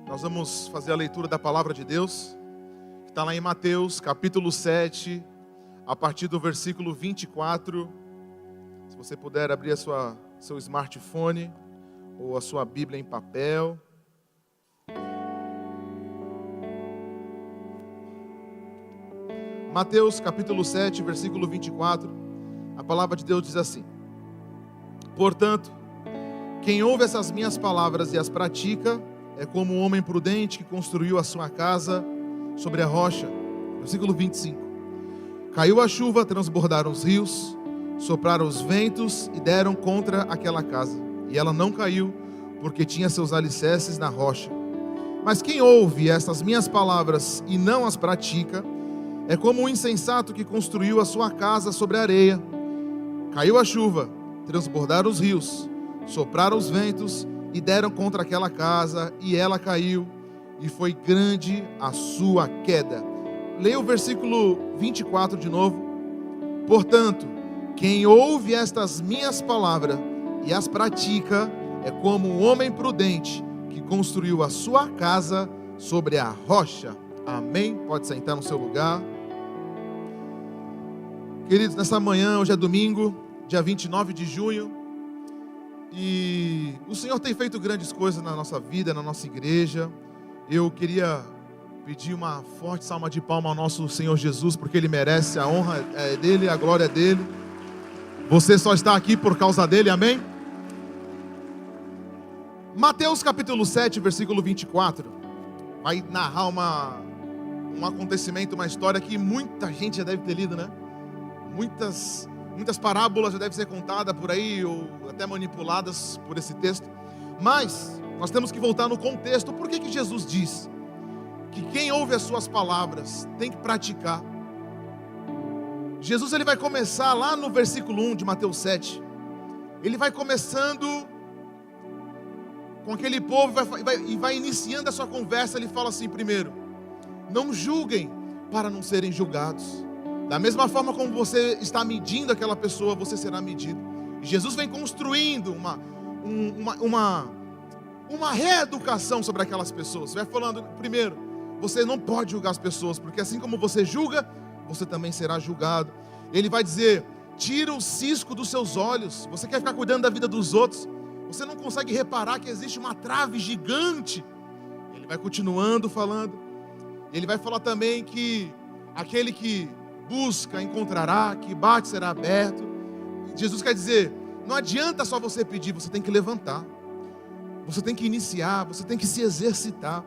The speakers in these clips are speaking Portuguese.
Nós vamos fazer a leitura da palavra de Deus, que está lá em Mateus, capítulo 7, a partir do versículo 24. Se você puder abrir seu smartphone ou a sua Bíblia em papel. Mateus, capítulo 7, versículo 24. A palavra de Deus diz assim: Portanto, quem ouve essas minhas palavras e as pratica, é como um homem prudente que construiu a sua casa sobre a rocha. Versículo 25. Caiu a chuva, transbordaram os rios, sopraram os ventos e deram contra aquela casa. E ela não caiu, porque tinha seus alicerces na rocha. Mas quem ouve estas minhas palavras e não as pratica, é como um insensato que construiu a sua casa sobre a areia. Caiu a chuva, transbordaram os rios, sopraram os ventos e deram contra aquela casa, e ela caiu, e foi grande a sua queda. Leia o versículo 24 de novo. Portanto, quem ouve estas minhas palavras e as pratica, é como um homem prudente que construiu a sua casa sobre a rocha. Amém? Pode sentar no seu lugar. Queridos, nessa manhã, hoje é domingo, dia 29 de junho, e o Senhor tem feito grandes coisas na nossa vida, na nossa igreja. Eu queria pedir uma forte salva de palma ao nosso Senhor Jesus, porque Ele merece, a honra é dEle, a glória é dEle. Você só está aqui por causa dEle, amém? Mateus capítulo 7, versículo 24, vai narrar um acontecimento, uma história que muita gente já deve ter lido, né? Muitas parábolas já devem ser contadas por aí, ou até manipuladas por esse texto. Mas nós temos que voltar no contexto. Por que Jesus diz que quem ouve as suas palavras tem que praticar? Jesus ele vai começar lá no versículo 1 de Mateus 7. Ele vai começando com aquele povo e vai iniciando a sua conversa. Ele fala assim: primeiro, não julguem para não serem julgados. Da mesma forma como você está medindo aquela pessoa, você será medido. E Jesus vem construindo uma reeducação sobre aquelas pessoas. Vai falando, primeiro, você não pode julgar as pessoas, porque assim como você julga, você também será julgado. Ele vai dizer: tira o cisco dos seus olhos. Você quer ficar cuidando da vida dos outros, você não consegue reparar que existe uma trave gigante. Ele vai continuando falando. Ele vai falar também que aquele que busca, encontrará, que bate, será aberto. Jesus quer dizer, não adianta só você pedir, você tem que levantar, você tem que iniciar, você tem que se exercitar,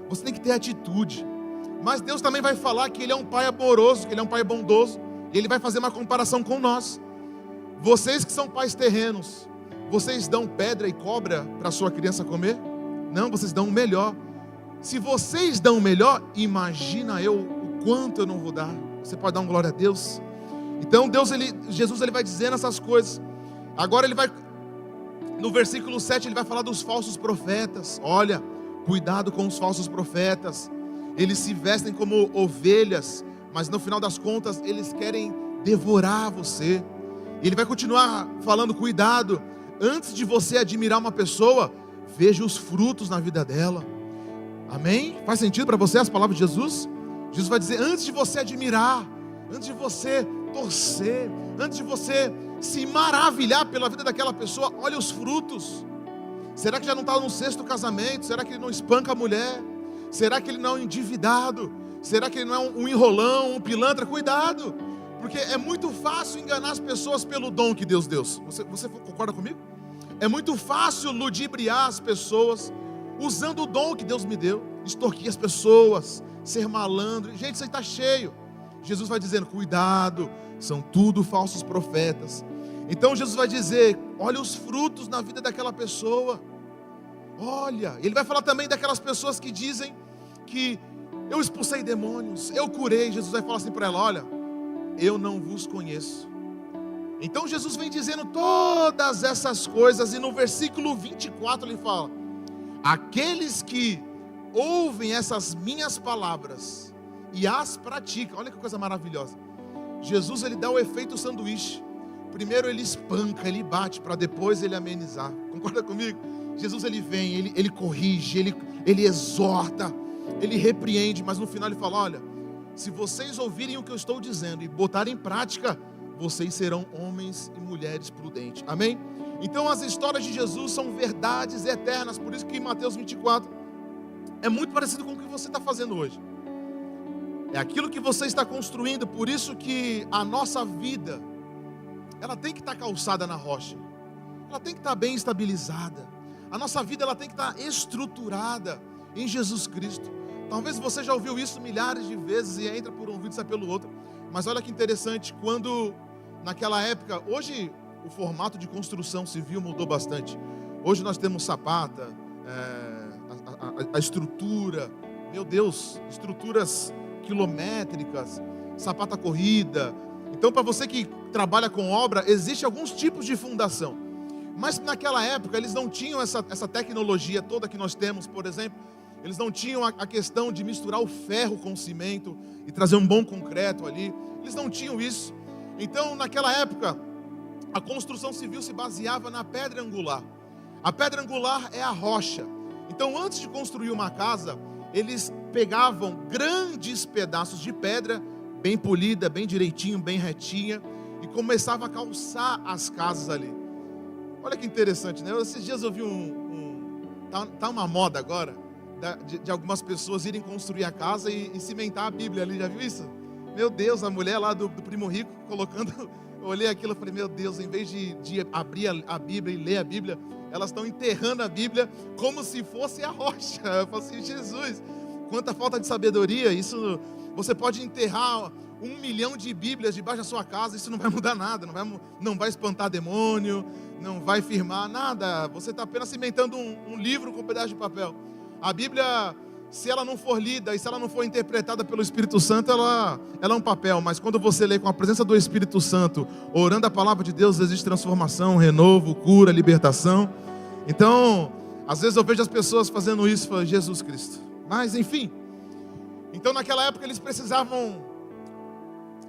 você tem que ter atitude. Mas Deus também vai falar que Ele é um Pai amoroso, que Ele é um Pai bondoso, e Ele vai fazer uma comparação com nós. Vocês que são pais terrenos, vocês dão pedra e cobra para a sua criança comer? Não, vocês dão o melhor. Se vocês dão o melhor, imagina eu o quanto eu não vou dar. Você pode dar um glória a Deus? Então Jesus ele vai dizendo essas coisas. Agora ele vai, no versículo 7, ele vai falar dos falsos profetas. Olha, cuidado com os falsos profetas. Eles se vestem como ovelhas, mas no final das contas eles querem devorar você. Ele vai continuar falando: cuidado, antes de você admirar uma pessoa, veja os frutos na vida dela. Amém? Faz sentido para você as palavras de Jesus? Jesus vai dizer, antes de você admirar, antes de você torcer, antes de você se maravilhar pela vida daquela pessoa, olha os frutos. Será que já não está no sexto casamento? Será que ele não espanca a mulher? Será que ele não é um endividado? Será que ele não é um enrolão, um pilantra? Cuidado, porque é muito fácil enganar as pessoas pelo dom que Deus deu. Você concorda comigo? É muito fácil ludibriar as pessoas usando o dom que Deus me deu, extorquir as pessoas, ser malandro. Gente, isso aí está cheio. Jesus vai dizendo, cuidado, são tudo falsos profetas. Então Jesus vai dizer, olha os frutos na vida daquela pessoa. Olha, ele vai falar também daquelas pessoas que dizem que eu expulsei demônios, eu curei. Jesus vai falar assim para ela, olha, eu não vos conheço. Então Jesus vem dizendo todas essas coisas, e no versículo 24 ele fala, aqueles que ouvem essas minhas palavras e as praticam. Olha que coisa maravilhosa. Jesus ele dá o efeito sanduíche. Primeiro ele espanca, ele bate, para depois ele amenizar. Concorda comigo? Jesus ele vem, ele corrige, ele exorta, ele repreende, mas no final ele fala: olha, se vocês ouvirem o que eu estou dizendo e botarem em prática, vocês serão homens e mulheres prudentes. Amém? Então as histórias de Jesus são verdades eternas. Por isso que em Mateus 24 é muito parecido com o que você está fazendo hoje. É aquilo que você está construindo. Por isso que a nossa vida, ela tem que estar calçada na rocha. Ela tem que estar bem estabilizada. A nossa vida, ela tem que estar estruturada em Jesus Cristo. Talvez você já ouviu isso milhares de vezes e entra por um vídeo e sai pelo outro. Mas olha que interessante, quando naquela época, hoje o formato de construção civil mudou bastante. Hoje nós temos sapata, a estrutura, meu Deus, estruturas quilométricas, sapata corrida. Então, para você que trabalha com obra, existe alguns tipos de fundação. Mas naquela época eles não tinham essa tecnologia toda que nós temos, por exemplo. Eles não tinham a questão de misturar o ferro com o cimento e trazer um bom concreto ali. Eles não tinham isso. Então, naquela época, a construção civil se baseava na pedra angular. A pedra angular é a rocha. Então, antes de construir uma casa, eles pegavam grandes pedaços de pedra, bem polida, bem direitinho, bem retinha, e começavam a calçar as casas ali. Olha que interessante, né? Esses dias eu vi tá uma moda agora, de algumas pessoas irem construir a casa e cimentar a Bíblia ali, já viu isso? Meu Deus, a mulher lá do Primo Rico colocando, eu olhei aquilo e falei: meu Deus, em vez de abrir a Bíblia e ler a Bíblia, elas estão enterrando a Bíblia como se fosse a rocha. Eu falei assim: Jesus, quanta falta de sabedoria. Isso, você pode enterrar 1 milhão de Bíblias debaixo da sua casa, isso não vai mudar nada, não vai espantar demônio, não vai firmar nada. Você está apenas cimentando um livro com um pedaço de papel. A Bíblia, se ela não for lida e se ela não for interpretada pelo Espírito Santo, ela é um papel. Mas quando você lê com a presença do Espírito Santo, orando a palavra de Deus, existe transformação, renovo, cura, libertação. Então, às vezes eu vejo as pessoas fazendo isso para Jesus Cristo. Mas enfim, então naquela época eles precisavam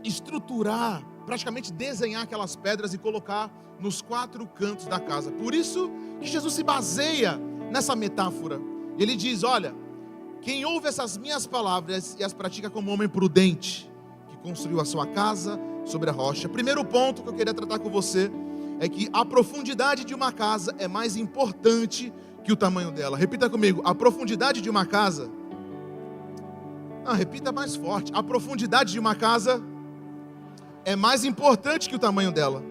estruturar, praticamente desenhar aquelas pedras e colocar nos 4 cantos da casa. Por isso que Jesus se baseia nessa metáfora. Ele diz: olha, quem ouve essas minhas palavras e as pratica como homem prudente, que construiu a sua casa sobre a rocha. Primeiro ponto que eu queria tratar com você é que a profundidade de uma casa é mais importante que o tamanho dela. Repita comigo: a profundidade de uma casa. Não, repita mais forte. A profundidade de uma casa é mais importante que o tamanho dela.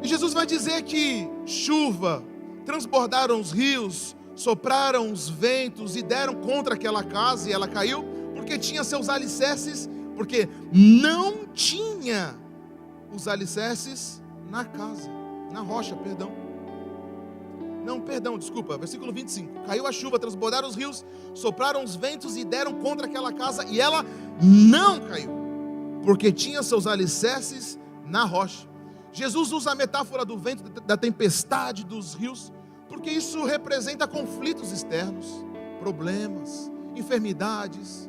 E Jesus vai dizer que chuva, transbordaram os rios, sopraram os ventos e deram contra aquela casa, e ela caiu, porque tinha seus alicerces, porque não tinha os alicerces na casa, na rocha, desculpa, versículo 25. Caiu a chuva, transbordaram os rios, sopraram os ventos e deram contra aquela casa, e ela não caiu, porque tinha seus alicerces na rocha. Jesus usa a metáfora do vento, da tempestade, dos rios, porque isso representa conflitos externos, problemas, enfermidades,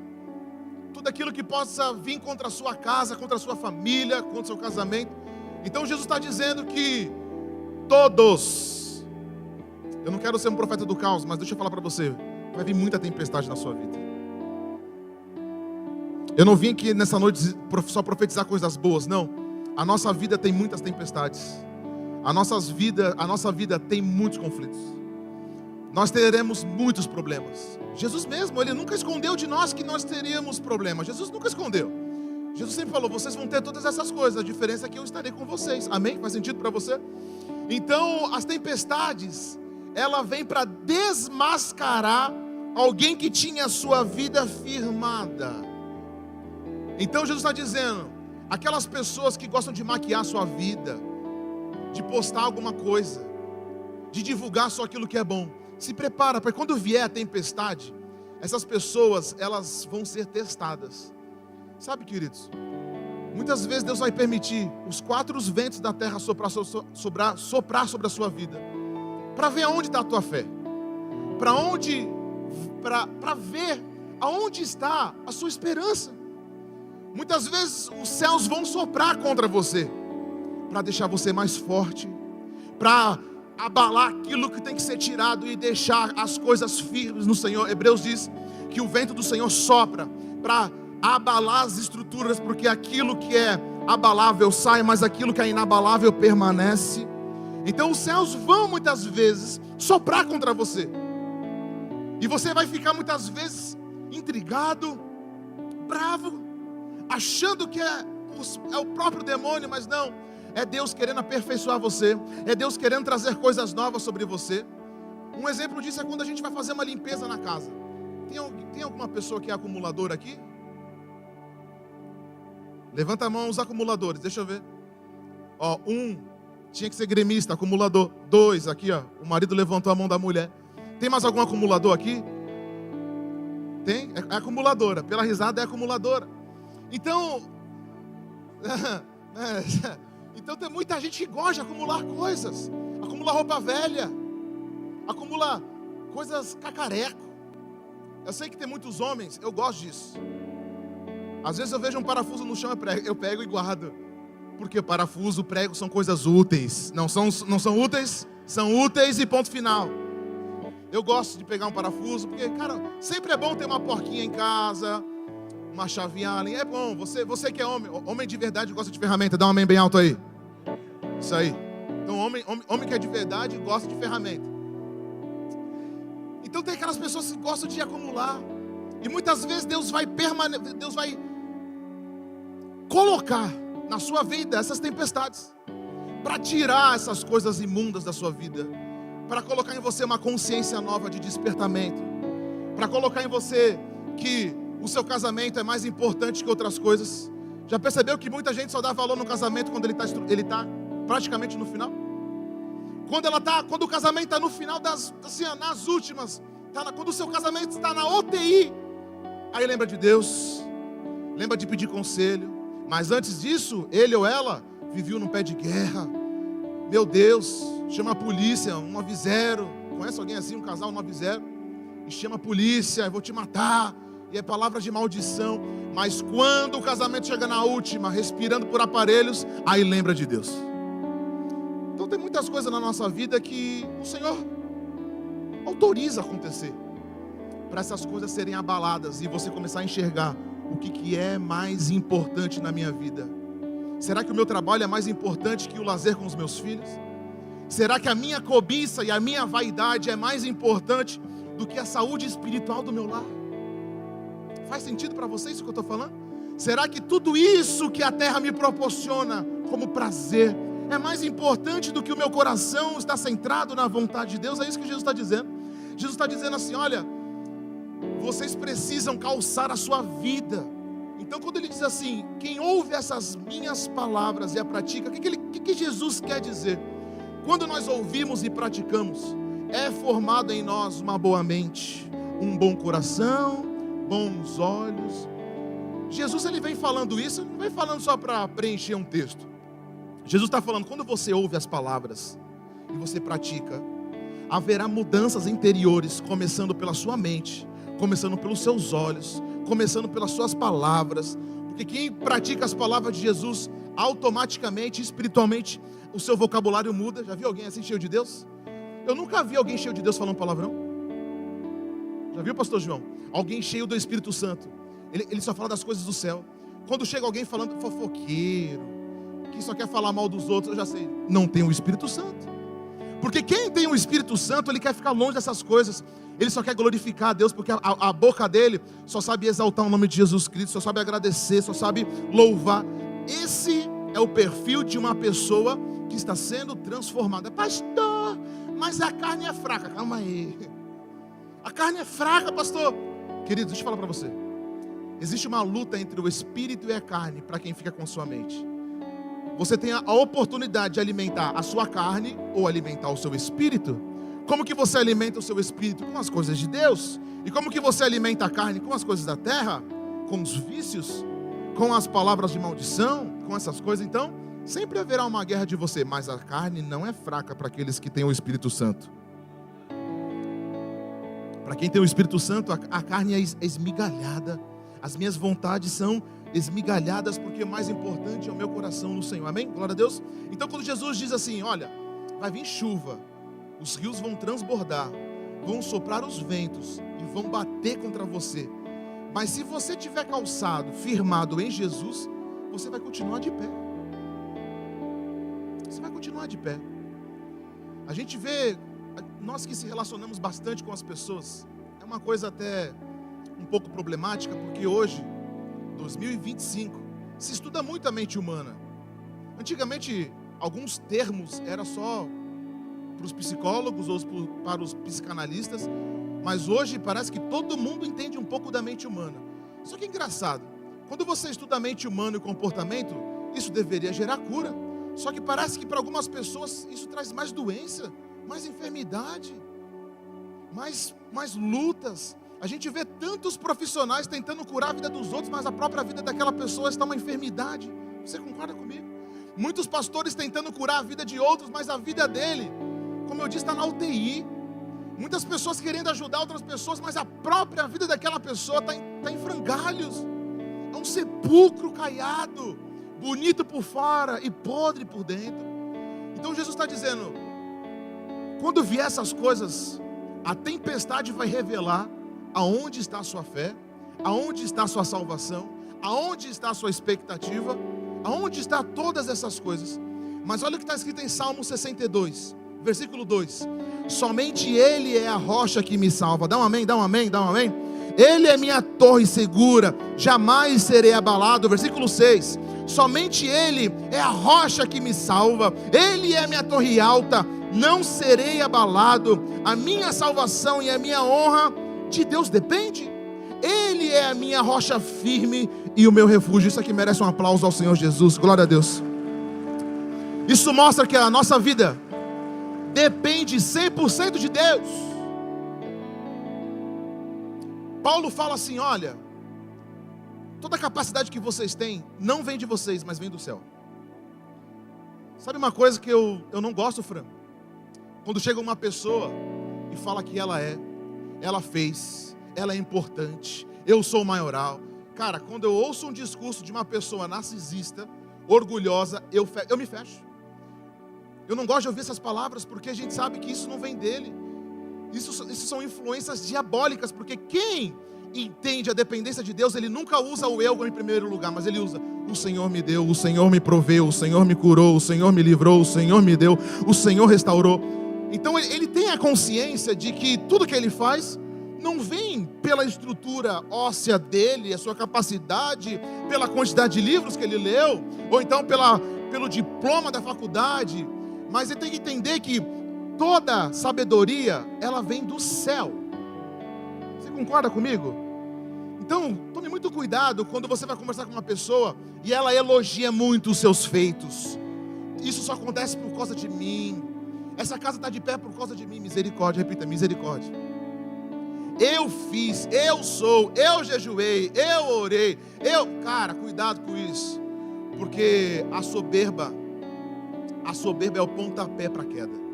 tudo aquilo que possa vir contra a sua casa, contra a sua família, contra o seu casamento. Então Jesus está dizendo que todos, eu não quero ser um profeta do caos, mas deixa eu falar para você, vai vir muita tempestade na sua vida. Eu não vim aqui nessa noite só profetizar coisas boas, não. A nossa vida tem muitas tempestades. A nossa vida tem muitos conflitos. Nós teremos muitos problemas. Jesus mesmo, Ele nunca escondeu de nós que nós teríamos problemas. Jesus nunca escondeu. Jesus sempre falou: vocês vão ter todas essas coisas, a diferença é que eu estarei com vocês. Amém? Faz sentido para você? Então, as tempestades, ela vem para desmascarar alguém que tinha a sua vida firmada. Então Jesus está dizendo: aquelas pessoas que gostam de maquiar a sua vida, de postar alguma coisa, de divulgar só aquilo que é bom, se prepara, para quando vier a tempestade, essas pessoas, elas vão ser testadas. Sabe, queridos, muitas vezes Deus vai permitir os 4 ventos da terra soprar sobre a sua vida, para ver aonde está a tua fé, para ver aonde está a sua esperança. Muitas vezes os céus vão soprar contra você, para deixar você mais forte, para abalar aquilo que tem que ser tirado e deixar as coisas firmes no Senhor. Hebreus diz que o vento do Senhor sopra para abalar as estruturas, porque aquilo que é abalável sai, mas aquilo que é inabalável permanece. Então os céus vão muitas vezes soprar contra você, e você vai ficar muitas vezes intrigado, bravo, achando que é o próprio demônio, mas não, é Deus querendo aperfeiçoar você, é Deus querendo trazer coisas novas sobre você. Um exemplo disso é quando a gente vai fazer uma limpeza na casa. Tem alguma pessoa que é acumuladora aqui? Levanta a mão os acumuladores, deixa eu ver. Ó, tinha que ser gremista, acumulador. 2, aqui ó, o marido levantou a mão da mulher. Tem mais algum acumulador aqui? Tem? É acumuladora, pela risada é acumuladora. Então, então tem muita gente que gosta de acumular coisas. Acumula roupa velha, acumula coisas cacareco. Eu sei que tem muitos homens, eu gosto disso. Às vezes eu vejo um parafuso no chão, eu pego e guardo. Porque parafuso, prego são coisas úteis. Não são úteis? São úteis e ponto final. Eu gosto de pegar um parafuso, porque, cara, sempre é bom ter uma porquinha em casa, uma chavinha Allen. É bom, você que é homem de verdade gosta de ferramenta. Dá um amém bem alto aí. Isso aí. Então homem que é de verdade gosta de ferramenta. Então tem aquelas pessoas que gostam de acumular. E muitas vezes Deus vai colocar na sua vida essas tempestades, para tirar essas coisas imundas da sua vida, para colocar em você uma consciência nova de despertamento, para colocar em você que o seu casamento é mais importante que outras coisas. Já percebeu que muita gente só dá valor no casamento quando ele está praticamente no final? Quando o casamento está no final nas últimas, quando o seu casamento está na UTI, aí lembra de Deus, lembra de pedir conselho. Mas antes disso, ele ou ela viveu num pé de guerra. Meu Deus, chama a polícia, 190. Conhece alguém assim, um casal 190? E chama a polícia, eu vou te matar. E é palavras de maldição. Mas quando o casamento chega na última, respirando por aparelhos, aí lembra de Deus. Então tem muitas coisas na nossa vida que o Senhor autoriza acontecer, para essas coisas serem abaladas e você começar a enxergar o que é mais importante na minha vida. Será que o meu trabalho é mais importante que o lazer com os meus filhos? Será que a minha cobiça e a minha vaidade é mais importante do que a saúde espiritual do meu lar? Faz sentido para você isso que eu estou falando? Será que tudo isso que a terra me proporciona como prazer é mais importante do que o meu coração está centrado na vontade de Deus? É isso que Jesus está dizendo. Jesus está dizendo assim, olha, vocês precisam calçar a sua vida. Então quando ele diz assim, quem ouve essas minhas palavras e a pratica, o que Jesus quer dizer? Quando nós ouvimos e praticamos, é formado em nós uma boa mente, um bom coração, bons olhos. Jesus ele vem falando isso, não vem falando só para preencher um texto. Jesus está falando, quando você ouve as palavras e você pratica, haverá mudanças interiores, começando pela sua mente, começando pelos seus olhos, começando pelas suas palavras. Porque quem pratica as palavras de Jesus, automaticamente, espiritualmente, o seu vocabulário muda. Já viu alguém assim cheio de Deus? Eu nunca vi alguém cheio de Deus falando palavrão. Já viu, pastor João? Alguém cheio do Espírito Santo, ele só fala das coisas do céu. Quando chega alguém falando fofoqueiro, que só quer falar mal dos outros, eu já sei, não tem o Espírito Santo. Porque quem tem o Espírito Santo, ele quer ficar longe dessas coisas. Ele só quer glorificar a Deus, porque a boca dele só sabe exaltar o nome de Jesus Cristo, só sabe agradecer, só sabe louvar. Esse é o perfil de uma pessoa que está sendo transformada. Pastor, mas a carne é fraca. Calma aí. A carne é fraca, pastor. Querido, deixa eu falar para você. Existe uma luta entre o espírito e a carne para quem fica com sua mente. Você tem a oportunidade de alimentar a sua carne ou alimentar o seu espírito. Como que você alimenta o seu espírito? Com as coisas de Deus. E como que você alimenta a carne? Com as coisas da terra, com os vícios, com as palavras de maldição, com essas coisas. Então, sempre haverá uma guerra de você, mas a carne não é fraca para aqueles que têm o Espírito Santo. Para quem tem o Espírito Santo, a carne é esmigalhada. As minhas vontades são esmigalhadas, porque o mais importante é o meu coração no Senhor. Amém? Glória a Deus. Então quando Jesus diz assim, olha, vai vir chuva, os rios vão transbordar, vão soprar os ventos e vão bater contra você. Mas se você tiver calçado, firmado em Jesus, você vai continuar de pé. Você vai continuar de pé. A gente vê, nós que se relacionamos bastante com as pessoas, é uma coisa até um pouco problemática, porque hoje, 2025, se estuda muito a mente humana. Antigamente, alguns termos eram só para os psicólogos ou para os psicanalistas, mas hoje parece que todo mundo entende um pouco da mente humana. Só que é engraçado, quando você estuda a mente humana e o comportamento, isso deveria gerar cura. Só que parece que para algumas pessoas isso traz mais doença, mais enfermidade, mais lutas. A gente vê tantos profissionais tentando curar a vida dos outros, mas a própria vida daquela pessoa está uma enfermidade. Você concorda comigo? Muitos pastores tentando curar a vida de outros, mas a vida dele, como eu disse, está na UTI. Muitas pessoas querendo ajudar outras pessoas, mas a própria vida daquela pessoa está em frangalhos. É um sepulcro caiado, bonito por fora e podre por dentro. Então Jesus está dizendo, quando vier essas coisas, a tempestade vai revelar aonde está a sua fé, aonde está a sua salvação, aonde está a sua expectativa, aonde está todas essas coisas. Mas olha o que está escrito em Salmo 62, versículo 2: somente Ele é a rocha que me salva. Dá um amém, dá um amém, dá um amém. Ele é minha torre segura, jamais serei abalado. Versículo 6: somente Ele é a rocha que me salva, Ele é minha torre alta, não serei abalado. A minha salvação e a minha honra de Deus depende. Ele é a minha rocha firme e o meu refúgio. Isso aqui merece um aplauso ao Senhor Jesus, glória a Deus. Isso mostra que a nossa vida depende 100% de Deus. Paulo fala assim, olha, toda a capacidade que vocês têm, não vem de vocês, mas vem do céu. Sabe uma coisa que eu não gosto, Fran? Quando chega uma pessoa e fala que ela fez, ela é importante, eu sou o maioral. Cara, quando eu ouço um discurso de uma pessoa narcisista, orgulhosa, eu me fecho. Eu não gosto de ouvir essas palavras, porque a gente sabe que isso não vem dele. Isso são influências diabólicas, porque quem entende a dependência de Deus, ele nunca usa o eu em primeiro lugar, mas ele usa: o Senhor me deu, o Senhor me proveu, o Senhor me curou, o Senhor me livrou, o Senhor me deu, o Senhor restaurou. Então ele tem a consciência de que tudo que ele faz não vem pela estrutura óssea dele, a sua capacidade, pela quantidade de livros que ele leu, ou então pelo diploma da faculdade, mas ele tem que entender que toda sabedoria, ela vem do céu. Você concorda comigo? Então, tome muito cuidado quando você vai conversar com uma pessoa e ela elogia muito os seus feitos. Isso só acontece por causa de mim. Essa casa está de pé por causa de mim. Misericórdia, repita, misericórdia. Eu fiz, eu sou, eu jejuei, eu orei, Cara, cuidado com isso, porque a soberba é o pontapé para a queda.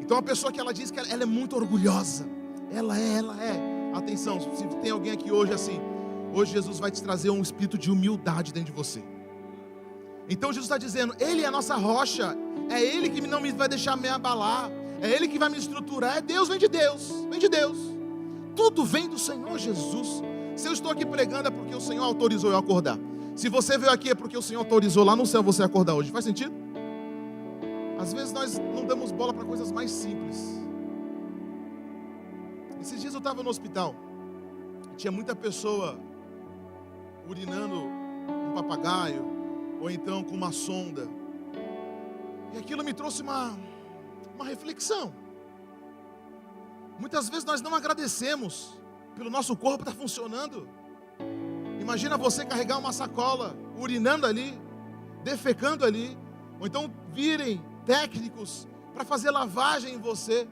Então a pessoa que ela diz que ela é muito orgulhosa, ela é. Atenção, se tem alguém aqui hoje assim, hoje Jesus vai te trazer um espírito de humildade dentro de você. Então Jesus está dizendo, Ele é a nossa rocha, é Ele que não me vai deixar me abalar, é Ele que vai me estruturar, é Deus, vem de Deus, vem de Deus. Tudo vem do Senhor Jesus. Se eu estou aqui pregando é porque o Senhor autorizou eu acordar. Se você veio aqui é porque o Senhor autorizou lá no céu você acordar hoje. Faz sentido? Às vezes nós não damos bola para coisas mais simples. Esses dias eu estava no hospital, tinha muita pessoa urinando um papagaio, ou então com uma sonda, e aquilo me trouxe uma reflexão. Muitas vezes nós não agradecemos pelo nosso corpo estar funcionando. Imagina você carregar uma sacola, urinando ali, defecando ali, ou então virem técnicos para fazer lavagem em você.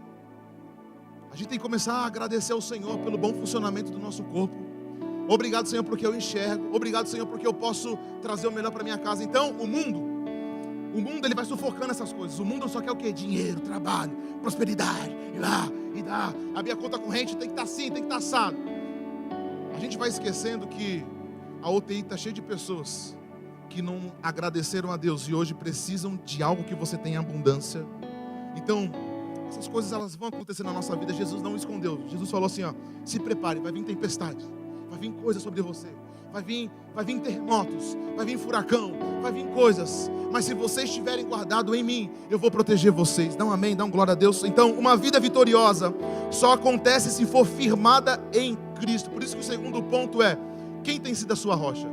A gente tem que começar a agradecer ao Senhor pelo bom funcionamento do nosso corpo. Obrigado, Senhor, porque eu enxergo. Obrigado, Senhor, porque eu posso trazer o melhor para minha casa. Então, o mundo ele vai sufocando essas coisas. O mundo só quer o quê? Dinheiro, trabalho, prosperidade, ir lá e dar. A minha conta corrente tem que estar assim, tem que estar assado. A gente vai esquecendo que a UTI está cheia de pessoas que não agradeceram a Deus e hoje precisam de algo que você tem em abundância. Então, Essas coisas elas vão acontecer na nossa vida. Jesus não escondeu. Jesus falou assim, ó, se prepare, vai vir tempestade, vai vir coisas sobre você, vai vir terremotos, vai vir furacão, vai vir coisas. Mas se vocês estiverem guardados em mim, eu vou proteger vocês. Dá um amém, dá um glória a Deus. Então, uma vida vitoriosa só acontece se for firmada em Cristo. Por isso que o segundo ponto é: quem tem sido a sua rocha?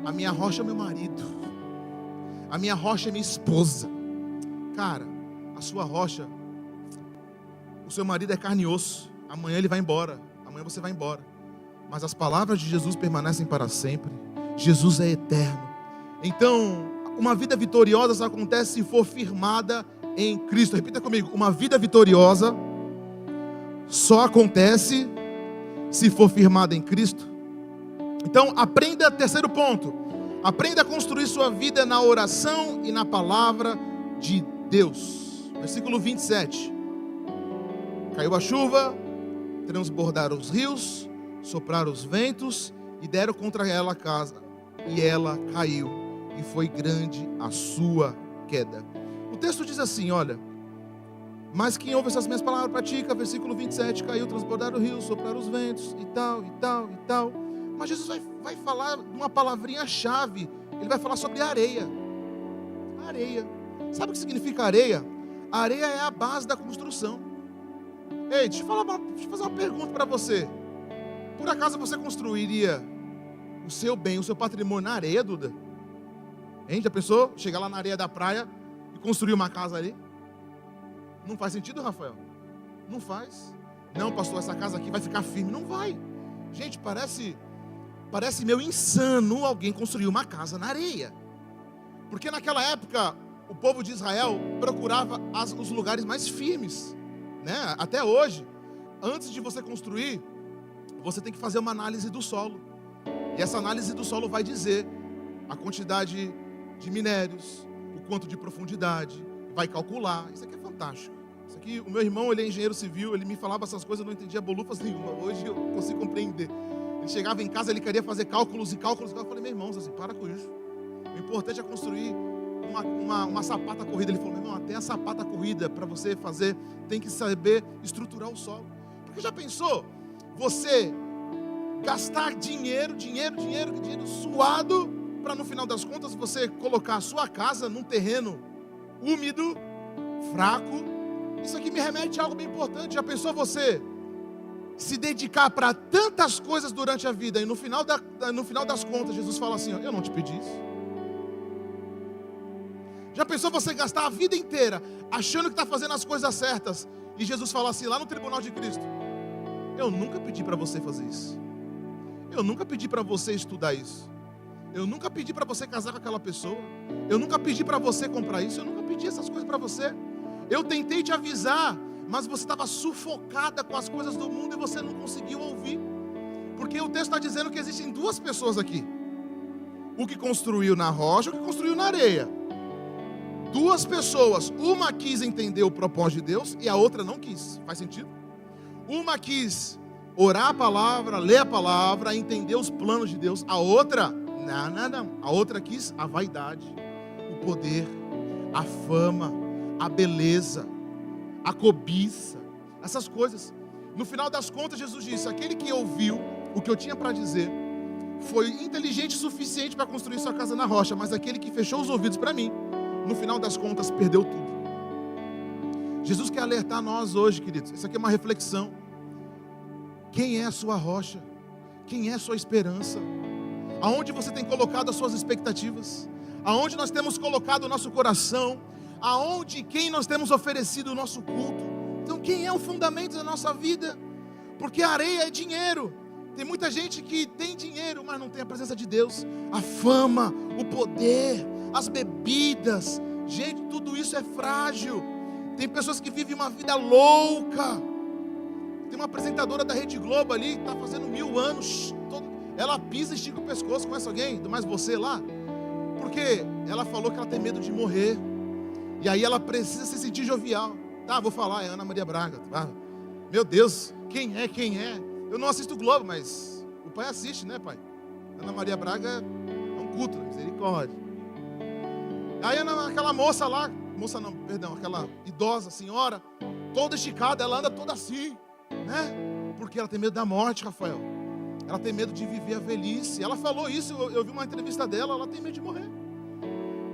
A minha rocha é meu marido. A minha rocha é minha esposa. Cara, a sua rocha, o seu marido é carne e osso. Amanhã ele vai embora. Amanhã você vai embora. Mas as palavras de Jesus permanecem para sempre. Jesus é eterno. Então, uma vida vitoriosa só acontece se for firmada em Cristo. Repita comigo: uma vida vitoriosa só acontece se for firmada em Cristo. Então, aprenda, terceiro ponto, aprenda a construir sua vida na oração e na palavra de Deus. Versículo 27. Caiu a chuva, transbordaram os rios, sopraram os ventos e deram contra ela a casa, e ela caiu, e foi grande a sua queda. O texto diz assim, olha: mas quem ouve essas minhas palavras pratica, versículo 27, caiu, transbordaram o rio, sopraram os ventos, e tal, e tal, e tal. Mas Jesus vai falar uma palavrinha-chave. Ele vai falar sobre areia. Areia. Sabe o que significa areia? Areia é a base da construção. Ei, deixa eu fazer uma pergunta para você. Por acaso você construiria o seu bem, o seu patrimônio na areia, Duda? Hein? Já pensou? Chegar lá na areia da praia e construir uma casa ali? Não faz sentido, Rafael? Não faz. Não, pastor, essa casa aqui vai ficar firme. Não vai. Gente, parece meio insano alguém construir uma casa na areia. Porque naquela época, o povo de Israel procurava os lugares mais firmes, né? Até hoje, antes de você construir, você tem que fazer uma análise do solo. E essa análise do solo vai dizer a quantidade de minérios, o quanto de profundidade, vai calcular. Isso aqui é fantástico. Isso aqui, o meu irmão, ele é engenheiro civil, ele me falava essas coisas, eu não entendia bolufas nenhuma. Hoje eu consigo compreender. Ele chegava em casa, ele queria fazer cálculos e cálculos. Eu falei, meu irmão, assim, para com isso. O importante é construir uma sapata corrida. Ele falou, meu irmão, até a sapata corrida para você fazer, tem que saber estruturar o solo. Porque já pensou? Você gastar dinheiro suado, para no final das contas você colocar a sua casa num terreno úmido, fraco. Isso aqui me remete a algo bem importante. Já pensou você se dedicar para tantas coisas durante a vida e no final das contas Jesus fala assim, ó, eu não te pedi isso? Já pensou você gastar a vida inteira achando que está fazendo as coisas certas e Jesus fala assim lá no tribunal de Cristo, eu nunca pedi para você fazer isso, eu nunca pedi para você estudar isso, eu nunca pedi para você casar com aquela pessoa, eu nunca pedi para você comprar isso, eu nunca pedi essas coisas para você, eu tentei te avisar, mas você estava sufocada com as coisas do mundo e você não conseguiu ouvir. Porque o texto está dizendo que existem duas pessoas aqui. O que construiu na rocha e o que construiu na areia. Duas pessoas. Uma quis entender o propósito de Deus e a outra não quis. Faz sentido? Uma quis orar a palavra, ler a palavra, entender os planos de Deus. A outra, não. A outra quis a vaidade, o poder, a fama, a beleza, a cobiça, essas coisas. No final das contas, Jesus disse, aquele que ouviu o que eu tinha para dizer, foi inteligente o suficiente para construir sua casa na rocha, mas aquele que fechou os ouvidos para mim, no final das contas, perdeu tudo. Jesus quer alertar nós hoje, queridos, isso aqui é uma reflexão. Quem é a sua rocha? Quem é a sua esperança? Aonde você tem colocado as suas expectativas? Aonde nós temos colocado o nosso coração? Aonde e quem nós temos oferecido o nosso culto? Então quem é o fundamento da nossa vida? Porque a areia é dinheiro. Tem muita gente que tem dinheiro, mas não tem a presença de Deus. A fama, o poder, as bebidas. Gente, tudo isso é frágil. Tem pessoas que vivem uma vida louca. Tem uma apresentadora da Rede Globo ali, que está fazendo 1000 anos. Ela pisa e estica o pescoço. Conhece alguém? Do mais você lá? Porque ela falou que ela tem medo de morrer. E aí ela precisa se sentir jovial. Tá, vou falar, é Ana Maria Braga. Ah, meu Deus, quem é? Eu não assisto o Globo, mas o pai assiste, né, pai? Ana Maria Braga é um culto, misericórdia. Aí aquela moça lá, moça não, perdão, aquela idosa senhora, toda esticada, ela anda toda assim, né? Porque ela tem medo da morte, Rafael. Ela tem medo de viver a velhice. Ela falou isso, eu vi uma entrevista dela, ela tem medo de morrer.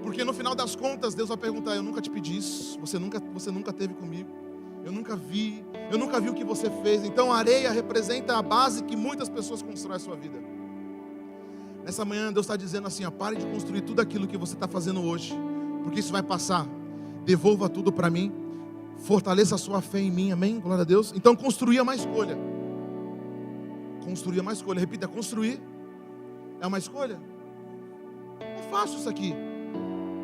Porque no final das contas, Deus vai perguntar: eu nunca te pedi isso, você nunca teve comigo, eu nunca vi o que você fez. Então a areia representa a base que muitas pessoas constroem a sua vida. Nessa manhã Deus está dizendo assim: ó, pare de construir tudo aquilo que você está fazendo hoje, porque isso vai passar. Devolva tudo para mim, fortaleça a sua fé em mim, amém? Glória a Deus. Então construir é uma escolha. Construir é uma escolha, repita, construir é uma escolha. É fácil isso aqui,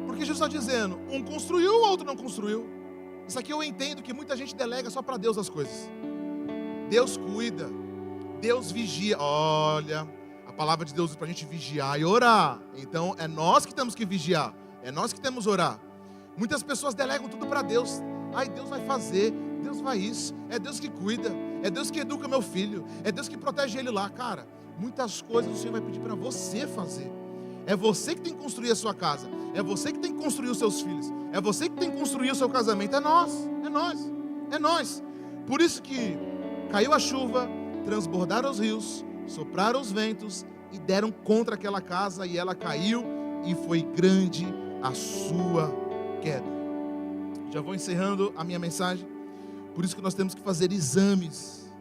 porque Jesus está dizendo, um construiu, o outro não construiu. Isso aqui eu entendo que muita gente delega só para Deus as coisas. Deus cuida, Deus vigia. Olha, a palavra de Deus é para a gente vigiar e orar. Então é nós que temos que vigiar, é nós que temos que orar. Muitas pessoas delegam tudo para Deus. Ai, Deus vai fazer, Deus vai isso, é Deus que cuida, é Deus que educa meu filho, é Deus que protege ele lá. Cara, muitas coisas o Senhor vai pedir para você fazer. É você que tem que construir a sua casa, é você que tem que construir os seus filhos, é você que tem que construir o seu casamento. É nós, é nós, é nós. Por isso que caiu a chuva, transbordaram os rios, sopraram os ventos e deram contra aquela casa, e ela caiu, e foi grande a sua queda. Já vou encerrando a minha mensagem. Por isso que nós temos que fazer exames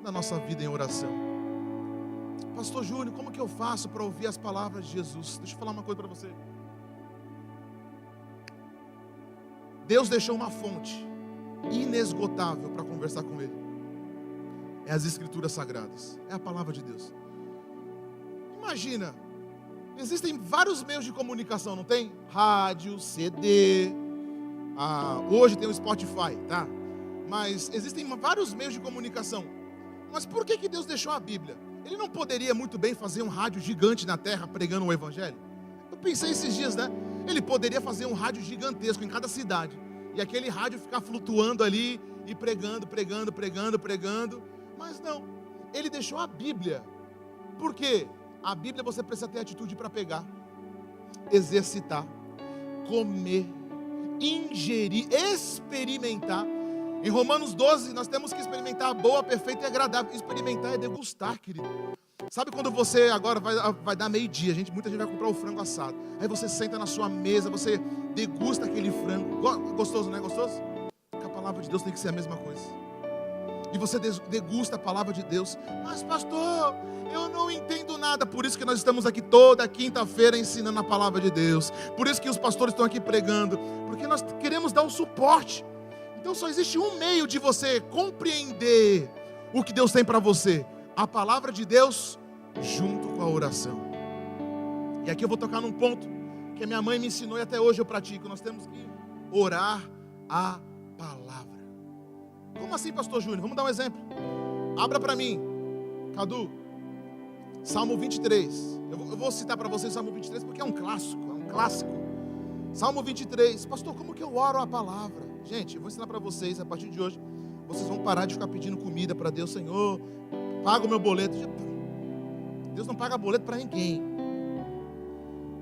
na nossa vida em oração. Pastor Júnior, como que eu faço para ouvir as palavras de Jesus? Deixa eu falar uma coisa para você. Deus deixou uma fonte inesgotável para conversar com Ele. É as Escrituras Sagradas, é a palavra de Deus. Imagina, existem vários meios de comunicação, não tem? Rádio, CD, hoje tem o Spotify, tá? Mas existem vários meios de comunicação. Mas por que Deus deixou a Bíblia? Ele não poderia muito bem fazer um rádio gigante na terra pregando o Evangelho? Eu pensei esses dias, né? Ele poderia fazer um rádio gigantesco em cada cidade, e aquele rádio ficar flutuando ali e pregando. Mas não, Ele deixou a Bíblia. Por quê? A Bíblia você precisa ter atitude para pegar, exercitar, comer, ingerir, experimentar. Em Romanos 12, nós temos que experimentar a boa, perfeita e agradável. Experimentar é degustar, querido. Sabe quando você agora vai dar meio-dia, muita gente vai comprar o frango assado. Aí você senta na sua mesa, você degusta aquele frango. Gostoso, não é gostoso? Porque a palavra de Deus tem que ser a mesma coisa. E você degusta a palavra de Deus. Mas pastor, eu não entendo nada. Por isso que nós estamos aqui toda quinta-feira ensinando a palavra de Deus. Por isso que os pastores estão aqui pregando. Porque nós queremos dar o suporte. Então só existe um meio de você compreender o que Deus tem para você: a palavra de Deus junto com a oração. E aqui eu vou tocar num ponto que a minha mãe me ensinou e até hoje eu pratico. Nós temos que orar a palavra. Como assim, pastor Júnior? Vamos dar um exemplo. Abra para mim, Cadu, Salmo 23. Eu vou citar para vocês Salmo 23 porque é um clássico. Salmo 23. Pastor, como que eu oro a palavra? Gente, eu vou ensinar para vocês. A partir de hoje, vocês vão parar de ficar pedindo comida para Deus. Senhor, paga o meu boleto. Deus não paga boleto para ninguém.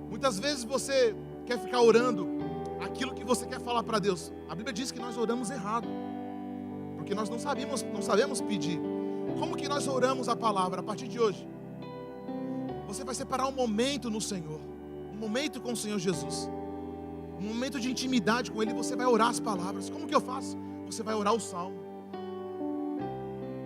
Muitas vezes você quer ficar orando aquilo que você quer falar para Deus. A Bíblia diz que nós oramos errado, porque nós não sabemos pedir. Como que nós oramos a palavra? A partir de hoje, você vai separar um momento no Senhor, um momento com o Senhor Jesus, um momento de intimidade com Ele. Você vai orar as palavras. Como que eu faço? Você vai orar o salmo.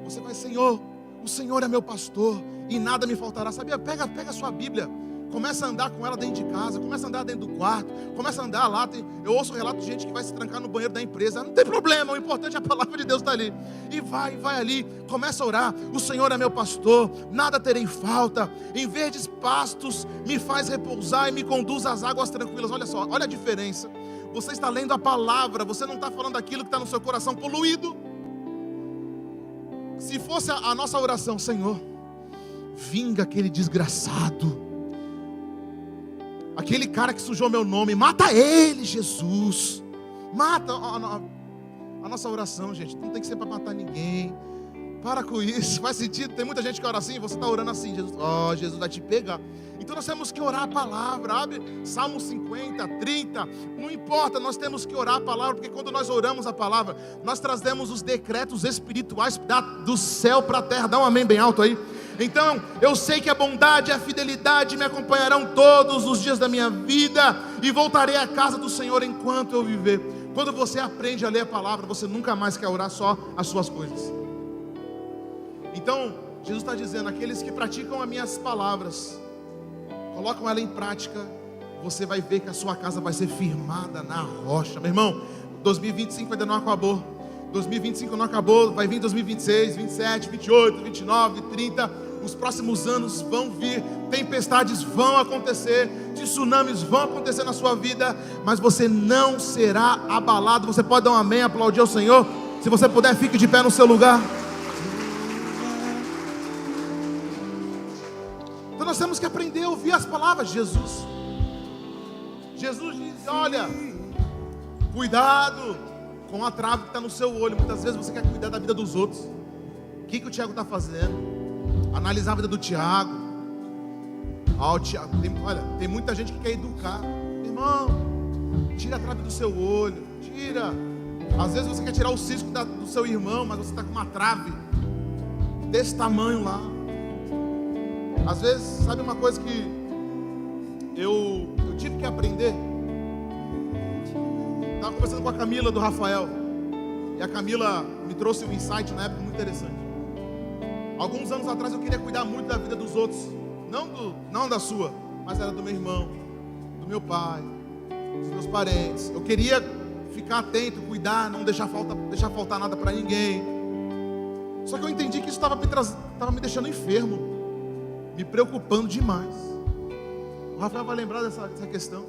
Você vai: Senhor, o Senhor é meu pastor e nada me faltará. Sabia? Pega a sua Bíblia, começa a andar com ela dentro de casa, começa a andar dentro do quarto, começa a andar lá. Eu ouço relato de gente que vai se trancar no banheiro da empresa. Não tem problema, o importante é a palavra de Deus estar ali. E vai ali, começa a orar. O Senhor é meu pastor, nada terei falta. Em verdes pastos me faz repousar e me conduz às águas tranquilas. Olha só, olha a diferença. Você está lendo a palavra, você não está falando aquilo que está no seu coração poluído. Se fosse a nossa oração: Senhor, vinga aquele desgraçado, aquele cara que sujou meu nome, mata ele, Jesus. Mata. A nossa oração, gente, não tem que ser para matar ninguém. Para com isso, faz sentido? Tem muita gente que ora assim, você está orando assim, Jesus vai te pegar. Então nós temos que orar a palavra, abre Salmo 50, 30, não importa, nós temos que orar a palavra, porque quando nós oramos a palavra, nós trazemos os decretos espirituais do céu para a terra. Dá um amém bem alto aí. Então, eu sei que a bondade e a fidelidade me acompanharão todos os dias da minha vida, e voltarei à casa do Senhor enquanto eu viver. Quando você aprende a ler a palavra, você nunca mais quer orar só as suas coisas. Então, Jesus está dizendo, aqueles que praticam as minhas palavras, colocam ela em prática, você vai ver que a sua casa vai ser firmada na rocha. Meu irmão, 2025 ainda não acabou. 2025 não acabou, vai vir 2026, 27, 28, 29, 30. Os próximos anos vão vir, tempestades vão acontecer, tsunamis vão acontecer na sua vida, mas você não será abalado. Você pode dar um amém, aplaudir ao Senhor? Se você puder, fique de pé no seu lugar. Então nós temos que aprender a ouvir as palavras de Jesus. Jesus diz, olha, cuidado com a trave que está no seu olho. Muitas vezes você quer cuidar da vida dos outros. O que o Tiago está fazendo? Analisar a vida do Tiago. Tem muita gente que quer educar. Irmão, tira a trave do seu olho. Tira. Às vezes você quer tirar o cisco do seu irmão, mas você está com uma trave desse tamanho lá. Às vezes, sabe uma coisa que eu tive que aprender? Estava conversando com a Camila do Rafael, e a Camila me trouxe um insight na época muito interessante. Alguns anos atrás eu queria cuidar muito da vida dos outros, não da sua, mas era do meu irmão, do meu pai, dos meus parentes. Eu queria ficar atento, cuidar, não deixar faltar nada para ninguém. Só que eu entendi que isso estava me deixando enfermo, me preocupando demais. O Rafael vai lembrar dessa questão.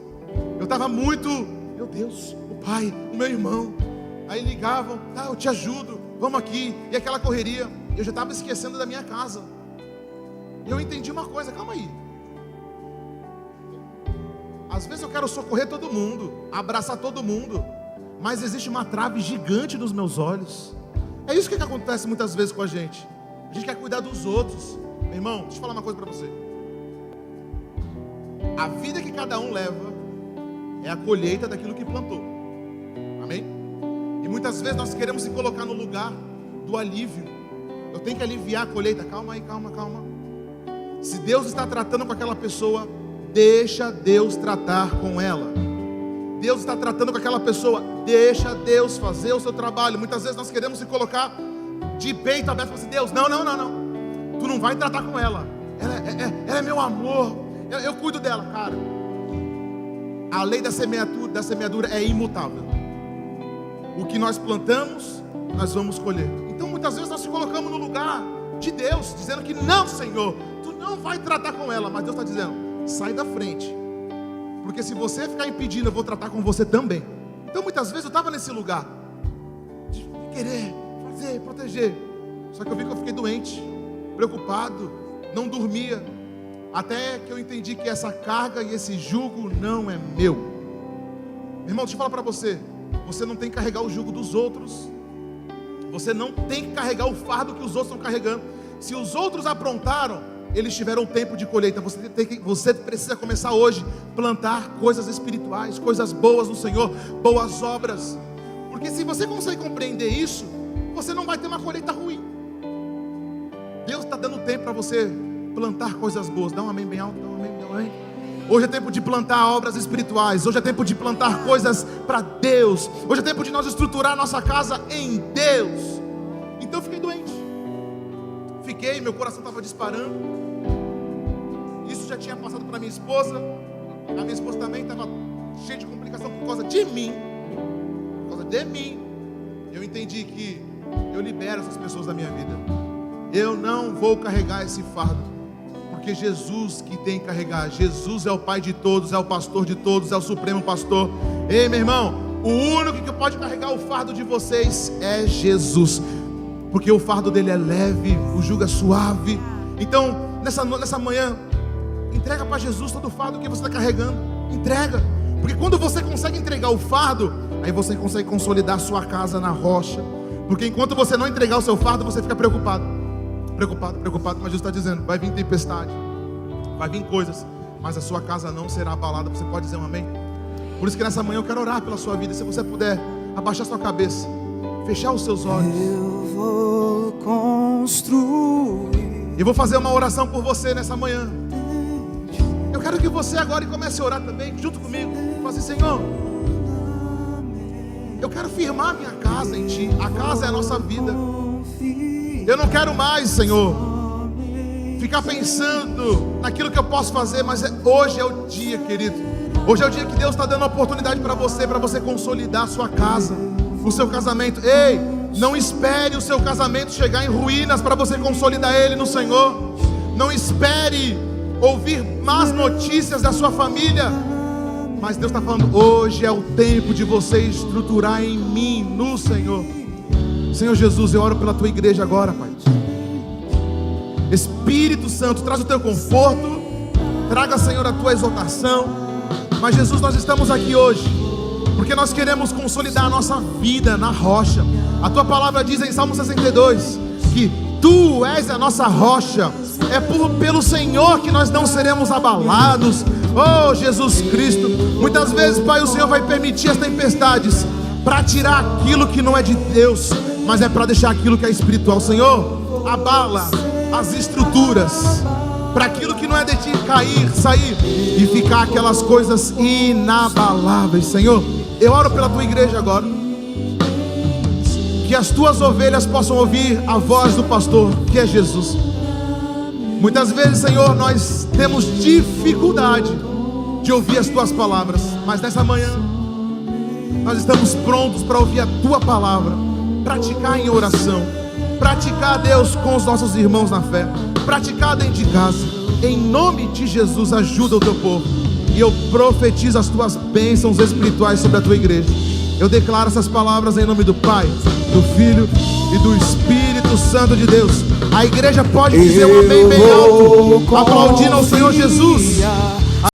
Eu estava muito, meu Deus, o pai, o meu irmão. Aí ligavam, tá, eu te ajudo, vamos aqui. E aquela correria, eu já estava esquecendo da minha casa. E eu entendi uma coisa, calma aí. Às vezes eu quero socorrer todo mundo, abraçar todo mundo, mas existe uma trave gigante nos meus olhos. É isso que acontece muitas vezes com a gente. A gente quer cuidar dos outros. Meu irmão, deixa eu falar uma coisa para você. A vida que cada um leva é a colheita daquilo que plantou. Amém? E muitas vezes nós queremos se colocar no lugar do alívio. Eu tenho que aliviar a colheita. Calma aí, calma. Se Deus está tratando com aquela pessoa, deixa Deus tratar com ela. Deus está tratando com aquela pessoa, deixa Deus fazer o seu trabalho. Muitas vezes nós queremos se colocar de peito aberto e falar assim, Deus, não. Tu não vai tratar com ela. Ela é meu amor. Eu cuido dela, cara. A lei da semeadura é imutável. O que nós plantamos, nós vamos colher. Então muitas vezes nós se colocamos no lugar de Deus, dizendo que não, Senhor, tu não vai tratar com ela. Mas Deus está dizendo, sai da frente, porque se você ficar impedindo, eu vou tratar com você também. Então muitas vezes eu estava nesse lugar de querer fazer, proteger. Só que eu vi que eu fiquei doente, preocupado, não dormia, até que eu entendi que essa carga e esse jugo não é meu. Meu irmão, deixa eu falar para você, você não tem que carregar o jugo dos outros. Você não tem que carregar o fardo que os outros estão carregando. Se os outros aprontaram, eles tiveram tempo de colheita. Você precisa começar hoje a plantar coisas espirituais, coisas boas no Senhor, boas obras. Porque se você consegue compreender isso, você não vai ter uma colheita ruim. Deus está dando tempo para você plantar coisas boas. Dá um amém bem alto, dá um amém, dá um amém. Hoje é tempo de plantar obras espirituais. Hoje é tempo de plantar coisas para Deus. Hoje é tempo de nós estruturar a nossa casa em Deus. Então eu fiquei doente. Meu coração estava disparando. Isso já tinha passado para minha esposa. A minha esposa também estava cheia de complicação por causa de mim. Por causa de mim. Eu entendi que eu libero essas pessoas da minha vida. Eu não vou carregar esse fardo, porque Jesus que tem que carregar. Jesus é o Pai de todos, é o pastor de todos, é o supremo pastor. Ei, meu irmão, o único que pode carregar o fardo de vocês é Jesus, porque o fardo dele é leve, o jugo é suave. Então, nessa manhã, entrega para Jesus todo o fardo que você está carregando. Entrega, porque quando você consegue entregar o fardo, aí você consegue consolidar a sua casa na rocha. Porque enquanto você não entregar o seu fardo, você fica preocupado. Mas Jesus está dizendo, vai vir tempestade, vai vir coisas, mas a sua casa não será abalada. Você pode dizer um amém? Por isso que nessa manhã eu quero orar pela sua vida. Se você puder, abaixar sua cabeça, fechar os seus olhos. Eu vou construir. Eu vou fazer uma oração por você nessa manhã. Eu quero que você agora comece a orar também, junto comigo. Fala assim, Senhor, eu quero firmar minha casa em Ti. A casa é a nossa vida. Eu não quero mais, Senhor, ficar pensando naquilo que eu posso fazer, mas hoje é o dia, querido. Hoje é o dia que Deus está dando a oportunidade para você consolidar a sua casa, o seu casamento. Ei, não espere o seu casamento chegar em ruínas para você consolidar ele no Senhor. Não espere ouvir más notícias da sua família. Mas Deus está falando, hoje é o tempo de você estruturar em mim, no Senhor. Senhor Jesus, eu oro pela tua igreja agora, Pai. Espírito Santo, traz o teu conforto, traga, Senhor, a tua exaltação. Mas Jesus, nós estamos aqui hoje porque nós queremos consolidar a nossa vida na rocha. A tua palavra diz em Salmo 62 que tu és a nossa rocha. É pelo Senhor que nós não seremos abalados. Oh Jesus Cristo, muitas vezes, Pai, o Senhor vai permitir as tempestades para tirar aquilo que não é de Deus, mas é para deixar aquilo que é espiritual. Senhor, abala as estruturas para aquilo que não é de Ti cair, sair e ficar aquelas coisas inabaláveis. Senhor, eu oro pela tua igreja agora, que as tuas ovelhas possam ouvir a voz do pastor, que é Jesus. Muitas vezes, Senhor, nós temos dificuldade de ouvir as tuas palavras, mas nessa manhã nós estamos prontos para ouvir a tua palavra, praticar em oração, praticar, Deus, com os nossos irmãos na fé, praticar dentro de casa. Em nome de Jesus, ajuda o teu povo. E eu profetizo as tuas bênçãos espirituais sobre a tua igreja. Eu declaro essas palavras em nome do Pai, do Filho e do Espírito Santo de Deus. A igreja pode dizer um amém bem alto, aplaudindo ao Senhor Jesus.